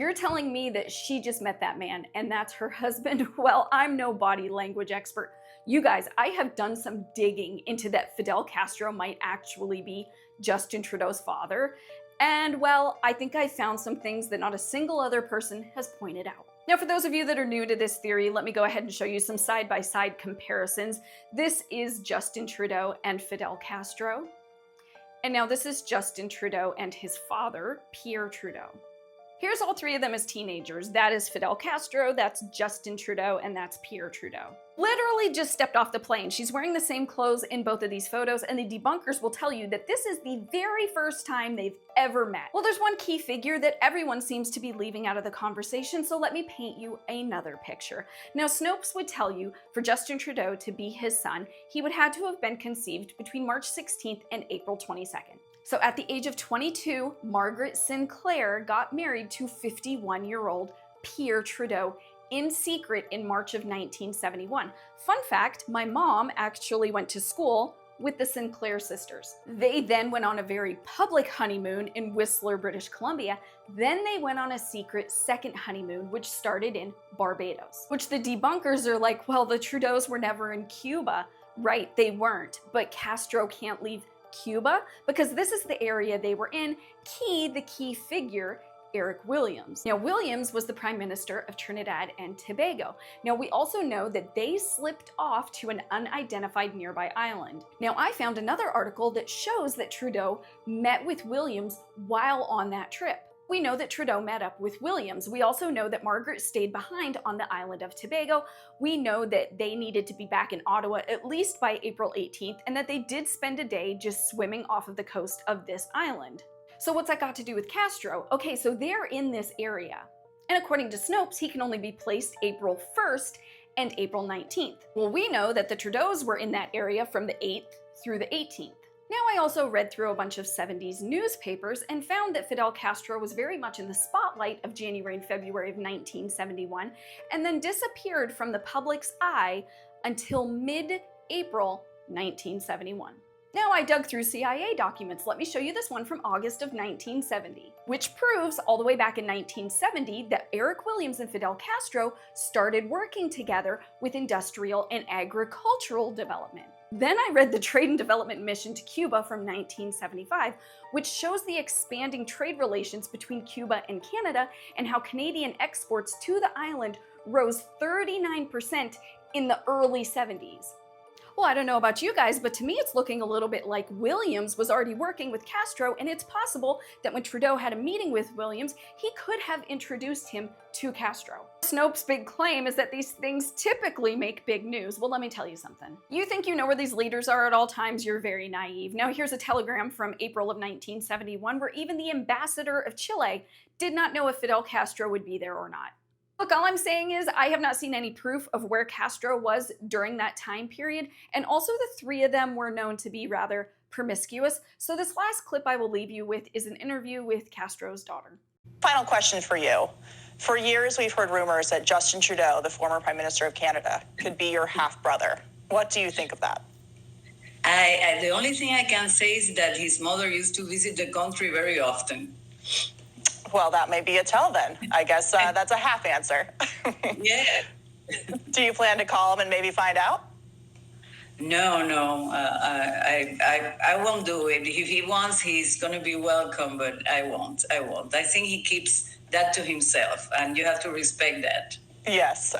You're telling me that she just met that man and that's her husband? Well, I'm no body language expert. You guys, I have done some digging into that Fidel Castro might actually be Justin Trudeau's father. And well, I think I found some things that not a single other person has pointed out. Now, for those of you that are new to this theory, let me go ahead and show you some side-by-side comparisons. This is Justin Trudeau and Fidel Castro. And now this is Justin Trudeau and his father, Pierre Trudeau. Here's all three of them as teenagers. That is Fidel Castro, that's Justin Trudeau, and that's Pierre Trudeau. Literally just stepped off the plane. She's wearing the same clothes in both of these photos, and the debunkers will tell you that this is the very first time they've ever met. Well, there's one key figure that everyone seems to be leaving out of the conversation, so let me paint you another picture. Now, Snopes would tell you for Justin Trudeau to be his son, he would have to have been conceived between March 16th and April 22nd. So at the age of 22, Margaret Sinclair got married to 51-year-old Pierre Trudeau in secret in March of 1971. Fun fact, my mom actually went to school with the Sinclair sisters. They then went on a very public honeymoon in Whistler, British Columbia. Then they went on a secret second honeymoon, which started in Barbados. Which the debunkers are like, well, the Trudeaus were never in Cuba. Right, they weren't, but Castro can't leave Cuba because this is the area they were in. The key figure, Eric Williams. Now, Williams was the Prime Minister of Trinidad and Tobago. Now, we also know that they slipped off to an unidentified nearby island. Now, I found another article that shows that Trudeau met with Williams while on that trip. We know that Trudeau met up with Williams. We also know that Margaret stayed behind on the island of Tobago. We know that they needed to be back in Ottawa at least by April 18th, and that they did spend a day just swimming off of the coast of this island. So what's that got to do with Castro? Okay, so they're in this area. And according to Snopes, he can only be placed April 1st and April 19th. Well, we know that the Trudeaus were in that area from the 8th through the 18th. Now, I also read through a bunch of 70s newspapers and found that Fidel Castro was very much in the spotlight of January and February of 1971, and then disappeared from the public's eye until mid-April 1971. Now, I dug through CIA documents. Let me show you this one from August of 1970, which proves all the way back in 1970 that Eric Williams and Fidel Castro started working together with industrial and agricultural development. Then I read the Trade and Development Mission to Cuba from 1975, which shows the expanding trade relations between Cuba and Canada and how Canadian exports to the island rose 39% in the early 70s. Well, I don't know about you guys, but to me it's looking a little bit like Williams was already working with Castro, and it's possible that when Trudeau had a meeting with Williams, he could have introduced him to Castro. Snopes' big claim is that these things typically make big news. Well, let me tell you something. You think you know where these leaders are at all times, you're very naive. Now, here's a telegram from April of 1971 where even the ambassador of Chile did not know if Fidel Castro would be there or not. Look, all I'm saying is I have not seen any proof of where Castro was during that time period, and also the three of them were known to be rather promiscuous. So this last clip I will leave you with is an interview with Castro's daughter. Final question for you. For years, we've heard rumors that Justin Trudeau, the former Prime Minister of Canada, could be your half-brother. What do you think of that? The only thing I can say is that his mother used to visit the country very often. Well, that may be a tell then. I guess that's a half answer. Yeah. Do you plan to call him and maybe find out? No. I won't do it. If he wants, he's going to be welcome, but I won't. I think he keeps that to himself, and you have to respect that. Yes.